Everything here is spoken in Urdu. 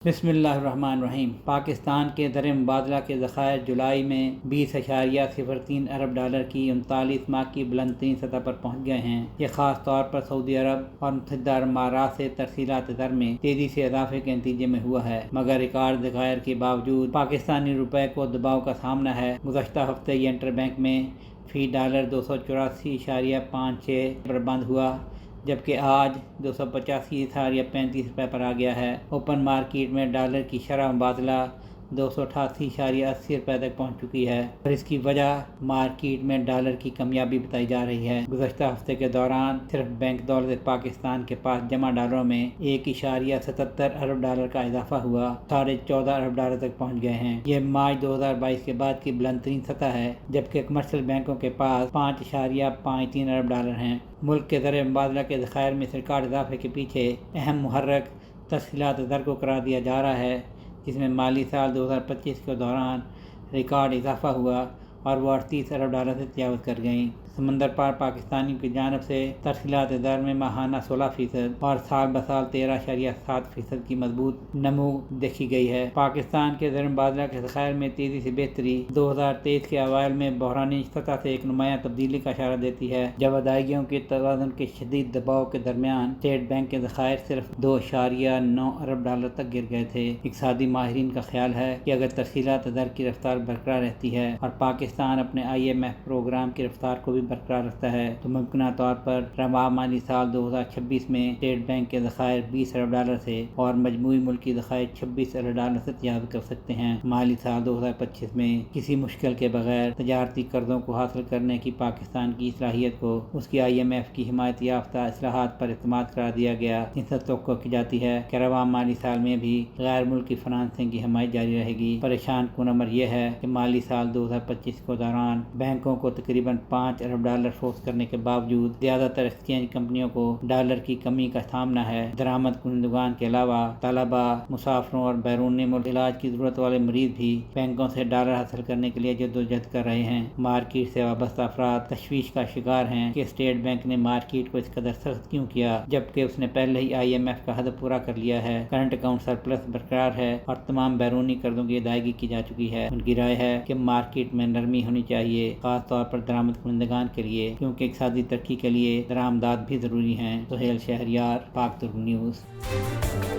بسم اللہ الرحمن الرحیم۔ پاکستان کے زر مبادلہ کے ذخائر جولائی میں 20.03 ارب ڈالر کی 39 ماہ کی بلند ترین سطح پر پہنچ گئے ہیں۔ یہ خاص طور پر سعودی عرب اور متحدہ عرب امارات سے ترسیلات زر میں تیزی سے اضافے کے نتیجے میں ہوا ہے، مگر ریکارڈ ذخائر کے باوجود پاکستانی روپے کو دباؤ کا سامنا ہے۔ گزشتہ ہفتے یہ انٹر بینک میں فی ڈالر 284.56 پر بند ہوا، جبکہ آج 285.35 روپے پر آ گیا ہے۔ اوپن مارکیٹ میں ڈالر کی شرح مبادلہ 288.80 روپے تک پہنچ چکی ہے، اور اس کی وجہ مارکیٹ میں ڈالر کی کمیابی بتائی جا رہی ہے۔ گزشتہ ہفتے کے دوران صرف بینک دولت پاکستان کے پاس جمع ڈالروں میں 1.77 ارب ڈالر کا اضافہ ہوا، 14.5 ارب ڈالر تک پہنچ گئے ہیں۔ یہ مارچ 2022 کے بعد کی بلند ترین سطح ہے، جبکہ کمرشل بینکوں کے پاس 5.53 ارب ڈالر ہیں۔ ملک کے زر مبادلہ کے ذخائر میں ریکارڈ اضافے کے پیچھے اہم محرک ترسیلات زر کو قرار دیا جا رہا ہے، جس میں مالی سال 2025 کے دوران ریکارڈ اضافہ ہوا اور وہ 38 ارب ڈالر سے تجاوز کر گئیں۔ سمندر پار پاکستانیوں کی جانب سے ترسیلات زر میں ماہانہ 16% اور سال بسال 13.7% کی مضبوط نمو دیکھی گئی ہے۔ پاکستان کے زر مبادلہ کے ذخائر میں تیزی سے بہتری 2023 کے اوائل میں بحرانی سطح سے ایک نمایاں تبدیلی کا اشارہ دیتی ہے، جب ادائیگیوں کے توازن کے شدید دباؤ کے درمیان اسٹیٹ بینک کے ذخائر صرف 2.9 ارب ڈالر تک گر گئے تھے۔ اقتصادی ماہرین کا خیال ہے کہ اگر ترسیلات زر کی رفتار برقرار رہتی ہے اور پاکستان اپنے IMF پروگرام کی رفتار کو بھی برقرار رکھتا ہے تو ممکنہ طور پر رواں مالی سال 2026 میں اسٹیٹ بینک کے ذخائر 20 ارب ڈالر سے اور مجموعی ملکی ذخائر 26 ارب ڈالر سے تجاوز کر سکتے ہیں۔ مالی سال 2025 میں کسی مشکل کے بغیر تجارتی قرضوں کو حاصل کرنے کی پاکستان کی صلاحیت کو اس کی IMF کی حمایت یافتہ اصلاحات پر اعتماد قرار دیا گیا، جن سے توقع کی جاتی ہے کہ رواں مالی سال میں بھی غیر ملکی فنانسنگ کی حمایت جاری رہے گی۔ پریشان کن امر یہ ہے کہ مالی سال 2025 کے دوران بینکوں کو تقریباً 5 ارب ڈالر فوکس کرنے کے باوجود زیادہ تر ایکسچینج کمپنیوں کو ڈالر کی کمی کا سامنا ہے۔ درآمد کنندگان کے علاوہ طلباء، مسافروں اور بیرون ملک علاج کی ضرورت والے مریض بھی بینکوں سے ڈالر حاصل کرنے کے لیے جدوجہد کر رہے ہیں۔ مارکیٹ سے وابستہ افراد تشویش کا شکار ہیں کہ اسٹیٹ بینک نے مارکیٹ کو اس قدر سخت کیوں کیا، جبکہ اس نے پہلے ہی IMF کا ہدف پورا کر لیا ہے۔ کرنٹ اکاؤنٹ سرپلس برقرار ہے اور تمام بیرونی قرضوں کی ادائیگی کی جا چکی ہے۔ ان کی رائے ہے کہ مارکیٹ میں نرمی ہونی چاہیے، خاص طور پر درآمد کنندگان کے لیے، کیونکہ اقتصادی ترقی کے لیے درآمدات بھی ضروری ہیں۔ سہیل شہریار، پاک ترک نیوز۔